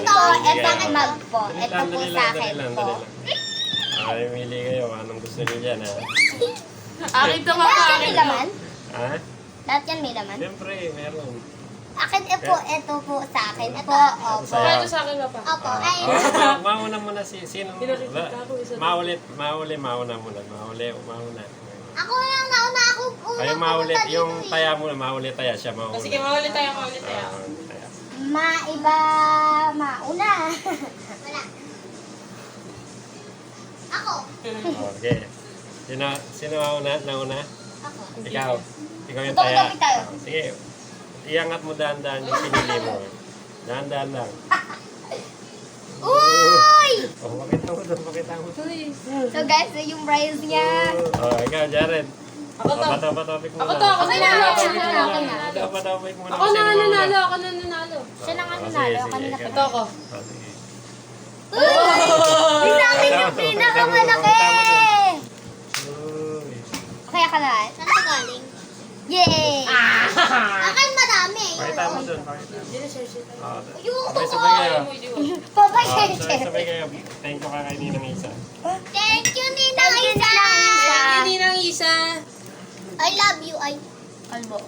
po, ito mag po. Ito po Dali sa lang, akin dali lang, po. dali lang. Ay, mili kayo. Anong gusto niyo dyan, ha? Akin to Lahat yan may kakain. laman? Ha? Lahat yan may laman? Siyempre, meron. Akin po, ito po sa akin po. Opo. Sa'yo. Ito sa akin ba pa? Opo. Ay, Mauna muna sino? Pinakikita ko, isa to. Mauli, mauna muna. Mauna. ako lang nauna, ako una Kayo mauli, pumunta dito yung eh. taya muna, mauli taya siya, mauna. Sige, maulit tayo, maulit tayo. Taya. Maiba, mauna. Wala. Ako. Okay. Sino mauna? Nauna? Ako. Ikaw. Ikaw yung Ito, taya. gabi tayo. Sige. Iangat mo dahan-dahan yung pinili mo. Dahan-dahan lang. Uy! Oh, pakita mo doon, pakita mo. So guys, yung prize niya. Oh, ikaw, Jared. Ako to. Patapik mo Ako to, ako Okay na, nanalo. okay na, okay na. Patapik mo na. Ako kung na sino mauna. nanalo, ako na nanalo. Siya na nga Oh, nanalo, sige, kanina sige, pa. Ito ako. Oh, sige. Uy! Sa akin yung pinakamalaki! Uy. Okay, akalaan. Saan ito galing? Yay! Akin marami. Pakita mo doon, pakita mo. Hindi na share share tayo. Oh, Yung sabay-sabay kayo. Ayaw mo, hindi ko. Papa, Oh, share. sabay-sabay kayo. Thank you ka kay Ninang Isa. Thank you, Ninang Isa! Hindi nang isa. I love you, ay. Albo.